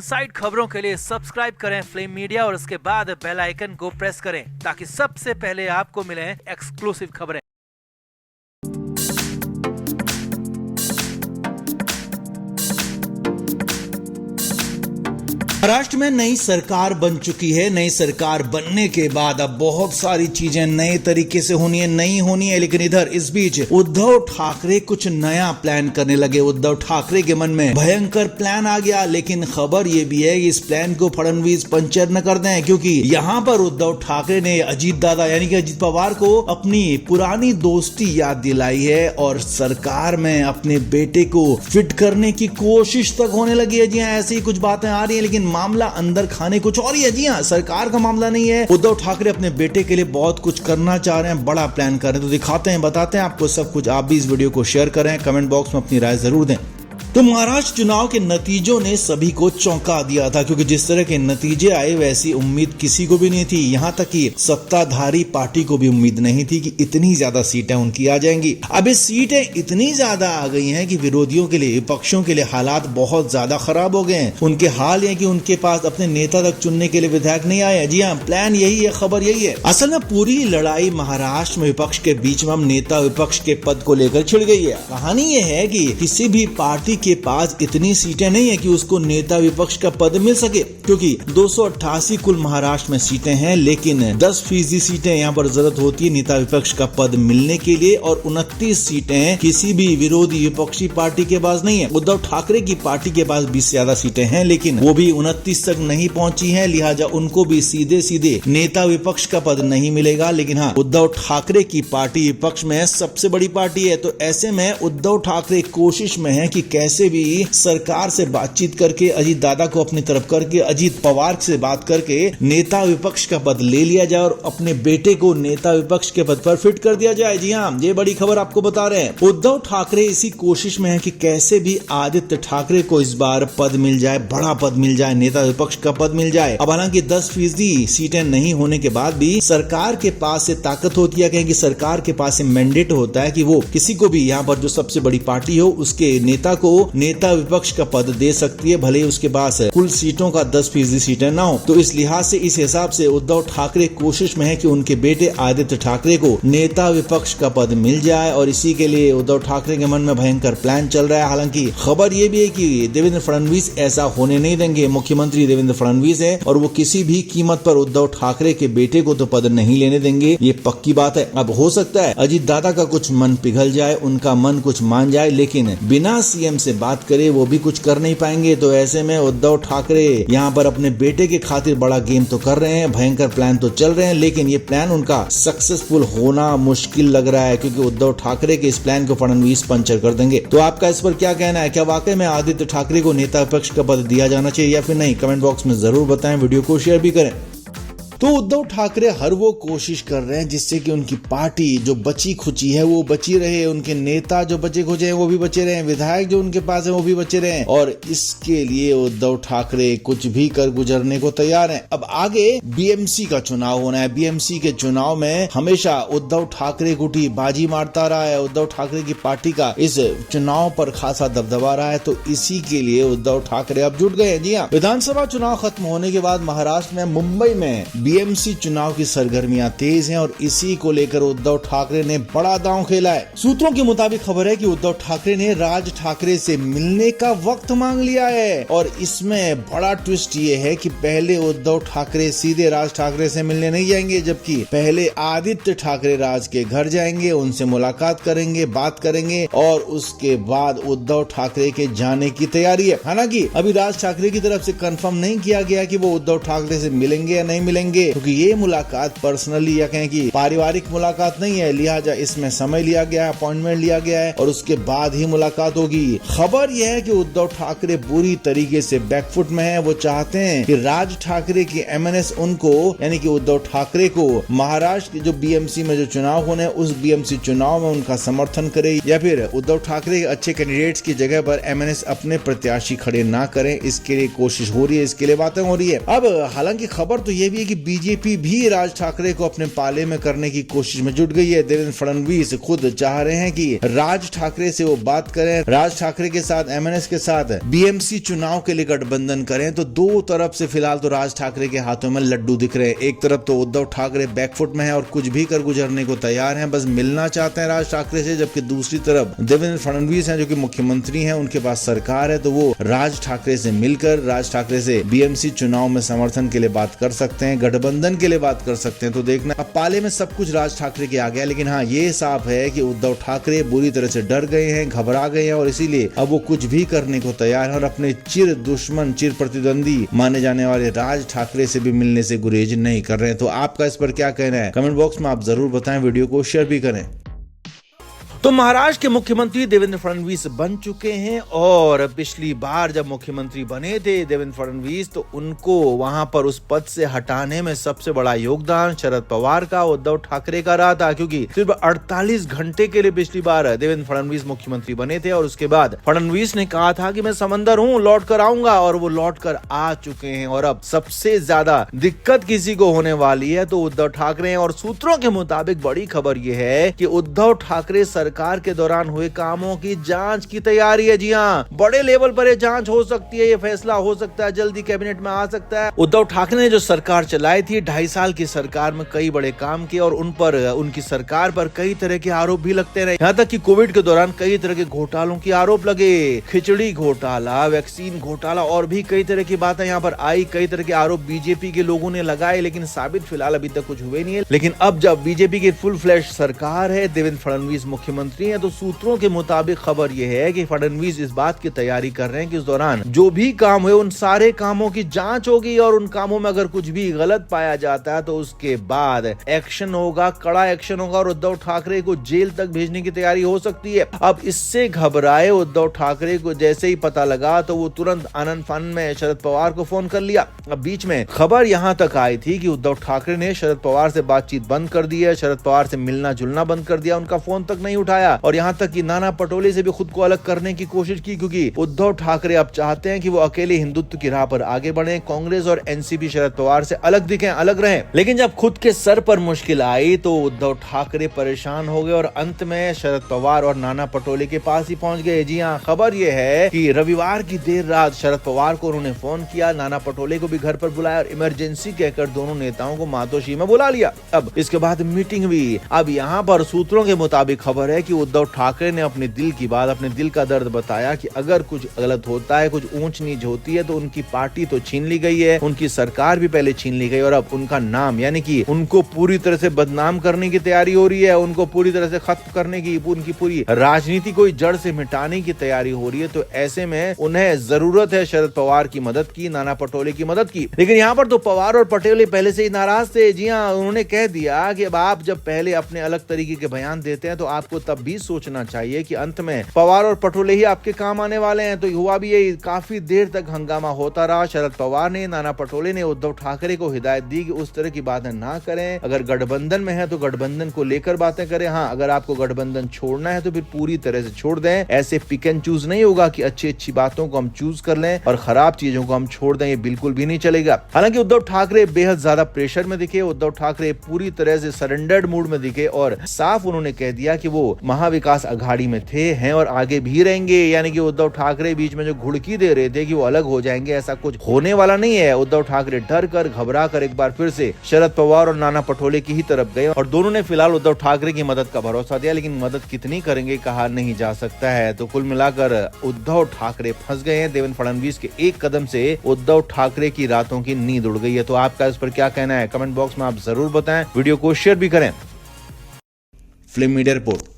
Side खबरों के लिए सब्सक्राइब करें फ्लेम मीडिया और उसके बाद बेल आइकन को प्रेस करें ताकि सबसे पहले आपको मिले एक्सक्लूसिव खबरें। महाराष्ट्र में नई सरकार बन चुकी है। नई सरकार बनने के बाद अब बहुत सारी चीजें नए तरीके से नहीं होनी है, लेकिन इधर इस बीच उद्धव ठाकरे कुछ नया प्लान करने लगे। उद्धव ठाकरे के मन में भयंकर प्लान आ गया, लेकिन खबर ये भी है कि इस प्लान को फडणवीस पंचर न कर दें, क्योंकि यहाँ पर उद्धव ठाकरे ने अजीत दादा यानी कि अजीत पवार को अपनी पुरानी दोस्ती याद दिलाई है और सरकार में अपने बेटे को फिट करने की कोशिश तक होने लगी है। जी हाँ, ऐसी कुछ बातें आ रही है, लेकिन मामला अंदर खाने कुछ और ही है। जी हाँ, सरकार का मामला नहीं है। उद्धव ठाकरे अपने बेटे के लिए बहुत कुछ करना चाह रहे हैं, बड़ा प्लान कर रहे हैं। तो दिखाते हैं, बताते हैं आपको सब कुछ। आप भी इस वीडियो को शेयर करें, कमेंट बॉक्स में अपनी राय जरूर दें। तो महाराष्ट्र चुनाव के नतीजों ने सभी को चौंका दिया था, क्योंकि जिस तरह के नतीजे आए वैसी उम्मीद किसी को भी नहीं थी। यहाँ तक कि सत्ताधारी पार्टी को भी उम्मीद नहीं थी कि इतनी ज्यादा सीटें उनकी आ जाएंगी। अब ये सीटें इतनी ज्यादा आ गई हैं कि विरोधियों के लिए, विपक्षों के लिए हालात बहुत ज्यादा खराब हो गए हैं। उनके हाल है कि उनके पास अपने नेता तक चुनने के लिए विधायक नहीं आए। जी हाँ, प्लान यही है, खबर यही है। असल में पूरी लड़ाई महाराष्ट्र में विपक्ष के बीच में नेता विपक्ष के पद को लेकर छिड़ गई है। कहानी ये है कि किसी भी पार्टी के पास इतनी सीटें नहीं है कि उसको नेता विपक्ष का पद मिल सके, क्योंकि 288 कुल महाराष्ट्र में सीटें हैं, लेकिन 10% सीटें यहाँ पर जरूरत होती है नेता विपक्ष का पद मिलने के लिए, और 29 सीटें किसी भी विरोधी विपक्षी पार्टी के पास नहीं है। उद्धव ठाकरे की पार्टी के पास 20 से ज्यादा सीटें हैं, लेकिन वो भी 29 तक नहीं पहुंची है, लिहाजा उनको भी सीधे सीधे नेता विपक्ष का पद नहीं मिलेगा। लेकिन हाँ, उद्धव ठाकरे की पार्टी विपक्ष में सबसे बड़ी पार्टी है, तो ऐसे में उद्धव ठाकरे कोशिश में है कि कैसे भी सरकार से बातचीत करके, अजीत दादा को अपनी तरफ करके, अजीत पवार से बात करके नेता विपक्ष का पद ले लिया जाए और अपने बेटे को नेता विपक्ष के पद पर फिट कर दिया जाए। जी हाँ, ये बड़ी खबर आपको बता रहे हैं। उद्धव ठाकरे इसी कोशिश में है कि कैसे भी आदित्य ठाकरे को इस बार पद मिल जाए, बड़ा पद मिल जाए, नेता विपक्ष का पद मिल जाए। अब हालांकि 10% सीटें नहीं होने के बाद भी सरकार के पास से ताकत होती है, कहें कि सरकार के पास से मैंडेट होता है कि वो किसी को भी यहाँ पर जो सबसे बड़ी पार्टी हो उसके नेता को नेता विपक्ष का पद दे सकती है, भले ही उसके पास कुल सीटों का 10% सीटें ना हो। तो इस लिहाज से, इस हिसाब से उद्धव ठाकरे कोशिश में है कि उनके बेटे आदित्य ठाकरे को नेता विपक्ष का पद मिल जाए, और इसी के लिए उद्धव ठाकरे के मन में भयंकर प्लान चल रहा है। हालांकि खबर ये भी है कि देवेंद्र फडणवीस ऐसा होने नहीं देंगे। मुख्यमंत्री देवेंद्र फडणवीस है और वो किसी भी कीमत पर उद्धव ठाकरे के बेटे को तो पद नहीं लेने देंगे, ये पक्की बात है। अब हो सकता है अजीत दादा का कुछ मन पिघल जाए, उनका मन कुछ मान जाए, लेकिन बिना सीएम से बात करे वो भी कुछ कर नहीं पाएंगे। तो ऐसे में उद्धव ठाकरे यहाँ पर अपने बेटे के खातिर बड़ा गेम तो कर रहे हैं, भयंकर प्लान तो चल रहे हैं, लेकिन ये प्लान उनका सक्सेसफुल होना मुश्किल लग रहा है, क्योंकि उद्धव ठाकरे के इस प्लान को फडणवीस पंचर कर देंगे। तो आपका इस पर क्या कहना है? क्या वाकई में आदित्य ठाकरे को नेता विपक्ष का पद दिया जाना चाहिए या फिर नहीं? कमेंट बॉक्स में जरूर बताएं, वीडियो को शेयर भी करें। तो उद्धव ठाकरे हर वो कोशिश कर रहे हैं जिससे कि उनकी पार्टी जो बची खुची है वो बची रहे, उनके नेता जो बचे खुचे हैं वो भी बचे रहे, विधायक जो उनके पास है वो भी बचे रहे, और इसके लिए उद्धव ठाकरे कुछ भी कर गुजरने को तैयार हैं। अब आगे बीएमसी का चुनाव होना है। बीएमसी के चुनाव में हमेशा उद्धव ठाकरे गुटी बाजी मारता रहा है। उद्धव ठाकरे की पार्टी का इस चुनाव पर खासा दबदबा रहा है, तो इसी के लिए उद्धव ठाकरे अब जुट गए हैं। जी हाँ, विधानसभा चुनाव खत्म होने के बाद महाराष्ट्र में, मुंबई में बीएमसी चुनाव की सरगर्मियां तेज हैं, और इसी को लेकर उद्धव ठाकरे ने बड़ा दांव खेला है। सूत्रों के मुताबिक खबर है कि उद्धव ठाकरे ने राज ठाकरे से मिलने का वक्त मांग लिया है, और इसमें बड़ा ट्विस्ट ये है कि पहले उद्धव ठाकरे सीधे राज ठाकरे से मिलने नहीं जाएंगे, जबकि पहले आदित्य ठाकरे राज के घर जाएंगे, उनसे मुलाकात करेंगे, बात करेंगे, और उसके बाद उद्धव ठाकरे के जाने की तैयारी है। हालांकि अभी राज ठाकरे की तरफ से कंफर्म नहीं किया गया कि वो उद्धव ठाकरे से मिलेंगे या नहीं मिलेंगे, क्योंकि ये मुलाकात पर्सनली या कहें कि पारिवारिक मुलाकात नहीं है, लिहाजा इसमें समय लिया गया है, अपॉइंटमेंट लिया गया है, और उसके बाद ही मुलाकात होगी। खबर यह है कि उद्धव ठाकरे पूरी तरीके से बैकफुट में है। वो चाहते हैं कि राज ठाकरे की एमएनएस उनको, यानी कि उद्धव ठाकरे को महाराष्ट्र के जो बीएमसी में जो चुनाव होने, उस बीएमसी चुनाव में उनका समर्थन करे, या फिर उद्धव ठाकरे के अच्छे कैंडिडेट्स की जगह पर एमएनएस अपने प्रत्याशी खड़े ना करें। इसके लिए कोशिश हो रही है, इसके लिए बातें हो रही है। अब हालांकि खबर तो यह भी है कि बीजेपी भी राज ठाकरे को अपने पाले में करने की कोशिश में जुट गई है। देवेंद्र फडणवीस खुद चाह रहे हैं कि राज ठाकरे से वो बात करें, राज ठाकरे के साथ एमएनएस के साथ बीएमसी चुनाव के लिए गठबंधन करें। तो दो तरफ से फिलहाल तो राज ठाकरे के हाथों में लड्डू दिख रहे हैं। एक तरफ तो उद्धव ठाकरे बैकफुट में है और कुछ भी कर गुजरने को तैयार हैं, बस मिलना चाहते हैं राज ठाकरे से, जबकि दूसरी तरफ देवेंद्र फडणवीस हैं जो कि मुख्यमंत्री हैं, उनके पास सरकार है, तो वो राज ठाकरे से मिलकर राज ठाकरे से बीएमसी चुनाव में समर्थन के लिए बात कर सकते हैं, गठबंधन के लिए बात कर सकते हैं। तो देखना, अब पाले में सब कुछ राज ठाकरे के आ गया, लेकिन हाँ ये साफ है कि उद्धव ठाकरे बुरी तरह से डर गए हैं, घबरा गए हैं और इसीलिए अब वो कुछ भी करने को तैयार है और अपने चिर दुश्मन, चिर प्रतिद्वंदी माने जाने वाले राज ठाकरे से भी मिलने से गुरेज नहीं कर रहे हैं। तो आपका इस पर क्या कहना है, कमेंट बॉक्स में आप जरूर बताएं, वीडियो को शेयर भी करें। तो महाराष्ट्र के मुख्यमंत्री देवेंद्र फडणवीस बन चुके हैं और पिछली बार जब मुख्यमंत्री बने थे देवेंद्र फडणवीस, तो उनको वहां पर उस पद से हटाने में सबसे बड़ा योगदान शरद पवार का, उद्धव ठाकरे का रहा था, क्योंकि सिर्फ 48 घंटे के लिए पिछली बार देवेंद्र फडणवीस मुख्यमंत्री बने थे और उसके बाद फडणवीस ने कहा था कि मैं समंदर हूं, लौट कर आऊंगा, और वो लौट कर आ चुके हैं। और अब सबसे ज्यादा दिक्कत किसी को होने वाली है तो उद्धव ठाकरे हैं। और सूत्रों के मुताबिक बड़ी खबर यह है कि उद्धव ठाकरे सरकार के दौरान हुए कामों की जांच की तैयारी है। जी हाँ, बड़े लेवल पर ये जांच हो सकती है, ये फैसला हो सकता है, जल्दी कैबिनेट में आ सकता है। उद्धव ठाकरे ने जो सरकार चलाई थी, 2.5 साल की सरकार में कई बड़े काम किए और उन पर, उनकी सरकार पर कई तरह के आरोप भी लगते रहे। यहाँ तक कि कोविड के दौरान कई तरह के घोटालों की आरोप लगे, खिचड़ी घोटाला, वैक्सीन घोटाला और भी कई तरह की बातें यहाँ पर आई। कई तरह के आरोप बीजेपी के लोगों ने लगाए, लेकिन साबित फिलहाल अभी तक कुछ हुए नहीं है। लेकिन अब जब बीजेपी की फुल फ्लैश सरकार है, देवेंद्र फडणवीस मुख्यमंत्री हैं, तो सूत्रों के मुताबिक खबर यह है कि फडणवीस इस बात की तैयारी कर रहे हैं कि इस दौरान जो भी काम हुए उन सारे कामों की जांच होगी और उन कामों में अगर कुछ भी गलत पाया जाता है तो उसके बाद एक्शन होगा, कड़ा एक्शन होगा और उद्धव ठाकरे को जेल तक भेजने की तैयारी हो सकती है। अब इससे घबराए उद्धव ठाकरे को जैसे ही पता लगा तो वो तुरंत आनंद फानन में शरद पवार को फोन कर लिया। अब बीच में खबर यहां तक आई थी कि उद्धव ठाकरे ने शरद पवार से बातचीत बंद कर दी है, शरद पवार से मिलना जुलना बंद कर दिया, उनका फोन तक नहीं उठाया और यहाँ तक कि नाना पटोले से भी खुद को अलग करने की कोशिश की, क्योंकि उद्धव ठाकरे अब चाहते हैं कि वो अकेले हिंदुत्व की राह पर आगे बढ़े, कांग्रेस और एनसीपी शरद पवार से अलग दिखें, अलग रहें। लेकिन जब खुद के सर पर मुश्किल आई तो उद्धव ठाकरे परेशान हो गए और अंत में शरद पवार और नाना पटोले के पास ही पहुंच गए। जी हाँ, खबर यह है कि रविवार की देर रात शरद पवार को उन्होंने फोन किया, नाना पटोले को भी घर पर बुलाया और इमरजेंसी कहकर दोनों नेताओं को मातोश्री में बुला लिया। अब इसके बाद मीटिंग हुई। अब यहाँ पर सूत्रों के मुताबिक खबर है कि उद्धव ठाकरे ने अपने दिल की बात, अपने दिल का दर्द बताया कि अगर कुछ गलत होता है, कुछ ऊंच नीच होती है तो उनकी पार्टी तो छीन ली गई है, उनकी सरकार भी पहले छीन ली गई और अब उनका नाम, यानी कि उनको पूरी तरह से बदनाम करने की तैयारी हो रही है, उनको पूरी तरह से खत्म करने की, उनकी पूरी राजनीति को जड़ से मिटाने की तैयारी हो रही है। तो ऐसे में उन्हें जरूरत है शरद पवार की मदद की, नाना पटोले की मदद की। लेकिन यहाँ पर तो पवार और पटेले पहले से ही नाराज थे। जी हाँ, उन्होंने कह दिया कि अब आप जब पहले अपने अलग तरीके के बयान देते हैं तो आपको तब भी सोचना चाहिए कि अंत में पवार और पटोले ही आपके काम आने वाले हैं। तो हुआ भी यही, काफी देर तक हंगामा होता रहा। शरद पवार ने, नाना पटोले ने उद्धव ठाकरे को हिदायत दी कि उस तरह की बातें ना करें, अगर गठबंधन में है तो गठबंधन को लेकर बातें करें, हाँ अगर आपको गठबंधन छोड़ना है तो फिर पूरी तरह से छोड़ दें। ऐसे पिक एंड चूज नहीं होगा कि अच्छी अच्छी बातों को हम चूज कर लें और खराब चीजों को हम छोड़ दें, ये बिल्कुल भी नहीं चलेगा। हालांकि उद्धव ठाकरे बेहद ज्यादा प्रेशर में दिखे, उद्धव ठाकरे पूरी तरह से सरेंडर्ड मूड में दिखे और साफ उन्होंने कह दिया कि वो महाविकास अघाड़ी में थे, हैं और आगे भी रहेंगे। यानी कि उद्धव ठाकरे बीच में जो घुड़की दे रहे थे कि वो अलग हो जाएंगे, ऐसा कुछ होने वाला नहीं है। उद्धव ठाकरे डर कर, घबरा कर एक बार फिर से शरद पवार और नाना पटोले की ही तरफ गए और दोनों ने फिलहाल उद्धव ठाकरे की मदद का भरोसा दिया, लेकिन मदद कितनी करेंगे कहा नहीं जा सकता है। तो कुल मिलाकर उद्धव ठाकरे फंस गए हैं। देवेंद्र फडणवीस के एक कदम से उद्धव ठाकरे की रातों की नींद उड़ गई है। तो आपका इस पर क्या कहना है, कमेंट बॉक्स में आप जरूर बताएं, वीडियो को शेयर भी करें। Film media report.